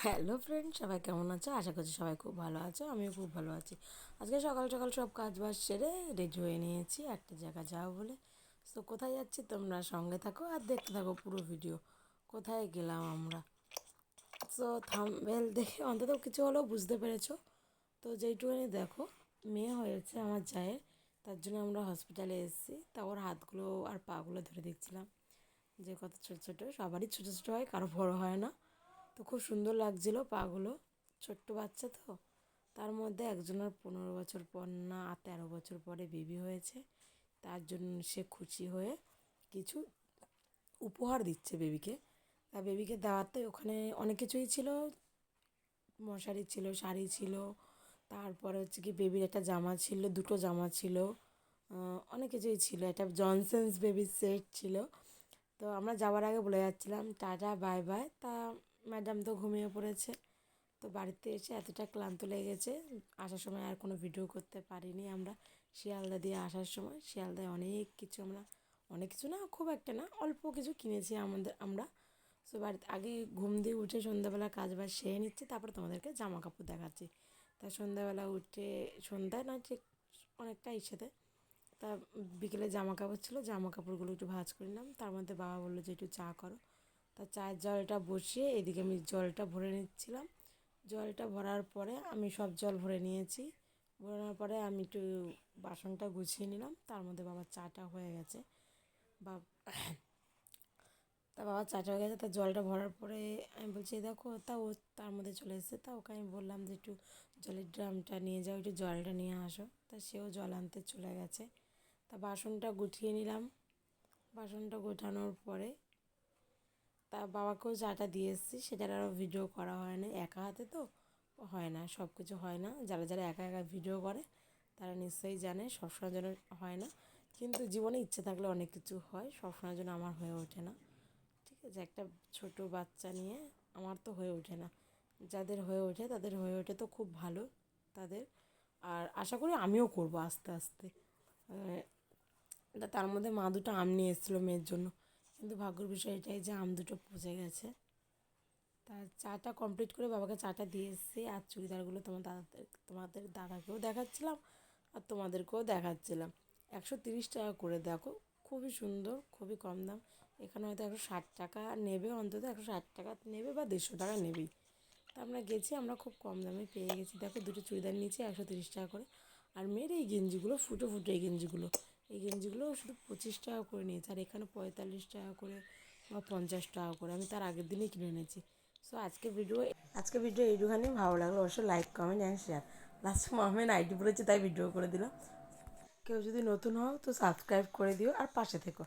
Hello friend, সবাই কেমন আছো? আশা করছি সবাই খুব ভালো আছো। আমিও খুব ভালো আছি। আজকে সকাল সকাল সব কাজ বাজ সেরে রেডি হয়ে নিয়েছি একটা জায়গা যাও বলে। তো কোথায় যাচ্ছি তোমরা সঙ্গে থাকো আর দেখতে থাকো পুরো ভিডিও। কোথায় গেলাম আমরা, তো থাম্বনেল দেখে অন্তত কিছু হলেও বুঝতে পেরেছো। তো যেইটুকুনি দেখো, মেয়ে হয়েছে আমার জায়ের, তার জন্য আমরা হসপিটালে এসেছি। তা ওর হাতগুলো আর পাগুলো ধরে দেখছিলাম যে কত ছোটো ছোটো, সবারই ছোটো ছোটো হয়, কারো বড় হয় না। তো খুব সুন্দর লাগছিলো পাগুলো, ছোট্ট বাচ্চা তো। তার মধ্যে একজনের 15 বছর পর না 13 বছর পরে বেবি হয়েছে। তার জন্য সে খুশি হয়ে কিছু উপহার দিচ্ছে বেবিকে। তা বেবিকে দেওয়াতে ওখানে অনেক কিছুই ছিল, মশারি ছিল, শাড়ি ছিল, তারপরে হচ্ছে কি বেবির একটা জামা ছিল, দুটো জামা ছিল, অনেক কিছুই ছিল, একটা জনসন্স বেবির সেট ছিল। তো আমরা যাওয়ার আগে বলে যাচ্ছিলাম টাটা বাই বাই। তা ম্যাডাম তো ঘুমিয়ে পড়েছে। তো বাড়িতে এসে এতটা ক্লান্ত লেগেছে, আসার সময় আর কোনো ভিডিও করতে পারিনি আমরা। শিয়ালদা দিয়ে আসার সময় শিয়ালদায় অনেক কিছু না, খুব একটা না, অল্প কিছু কিনেছি আমরা। তো বাড়িতে আগে ঘুম দিয়ে উঠে সন্ধ্যাবেলা কাজ বাজ সেরে নিচ্ছি, তারপরে তোমাদেরকে জামা কাপড় দেখাচ্ছি। তা সন্ধ্যাবেলা উঠে, সন্ধ্যায় না ঠিক অনেকটা ইসেতে, তা বিকেলে জামা কাপড় ছিল, জামা কাপড়গুলো একটু ভাঁজ করে নিলাম। তার মধ্যে বাবা বললো যে একটু চা করো। তা চায়ের জলটা বসিয়ে এদিকে আমি জলটা ভরে নিচ্ছিলাম। জলটা ভরার পরে আমি সব জল ভরে নিয়েছি। ভরানোর পরে আমি একটু বাসনটা গুছিয়ে নিলাম। তার মধ্যে বাবার চাটা হয়ে গেছে। বা তা বাবা চাটা হয়ে গেছে, তা জলটা ভরার পরে আমি বলছি দেখো, তা ও তার মধ্যে চলে এসেছে। তা ওকে আমি বললাম যে একটু জলের ড্রামটা নিয়ে যাও, একটু জলটা নিয়ে আসো। তা সেও জল আনতে চলে গেছে। তা বাসনটা গুটিয়ে নিলাম। বাসনটা গোছানোর পরে তা বাবাকেও চাটা দিয়ে এসেছি, সেটার আরও ভিডিও করা হয় না, একা হাতে তো হয় না, সব কিছু হয় না। যারা যারা একা একা ভিডিও করে তারা নিশ্চয়ই জানে সবসময় যেন হয় না, কিন্তু জীবনে ইচ্ছে থাকলে অনেক কিছু হয়, সবসময় যেন আমার হয়ে ওঠে না। ঠিক আছে, একটা ছোট বাচ্চা নিয়ে আমার তো হয়ে ওঠে না। যাদের হয়ে ওঠে তাদের হয়ে ওঠে তো খুব ভালো তাদের। আর আশা করি আমিও করব আস্তে আস্তে। তার মধ্যে মা দুটো আম নিয়ে এসেছিলো মেয়ের জন্য, কিন্তু ভাগ্যের বিষয় এটাই যে আম দুটো পচে গেছে। তার চাটা কমপ্লিট করে বাবাকে চাটা দিয়ে এসেছি। আর চুড়িদারগুলো তোমাদের দাদাকেও দেখাচ্ছিলাম আর তোমাদেরকেও দেখাচ্ছিলাম। 130 টাকা করে, দেখো খুবই সুন্দর, খুবই কম দাম। এখানে হয়তো 160 টাকা নেবে, অন্তত 160 টাকা নেবে বা 150 টাকা নেবেই। তা আমরা গেছি, আমরা খুব কম দামে পেয়ে গেছি। দেখো দুটো চুড়িদার নিয়েছি 130 টাকা করে। আর মেয়ের এই গেঞ্জিগুলো ফুটো ফুটো, এই গেঞ্জিগুলো শুধু 25 টাকা করে নিয়েছে। আর এখানে 45 টাকা করে বা 50 টাকা করে, আমি তার আগের দিনই কিনে এনেছি। সো আজকে ভিডিও এইটুখানি। ভালো লাগলো অবশ্যই লাইক কমেন্ট অ্যান্ড শেয়ার। লাস্টে মামে নাইটি পড়েছে তাই ভিডিও করে দিলাম। কেউ যদি নতুন হও তো সাবস্ক্রাইব করে দিও আর পাশে থেকো।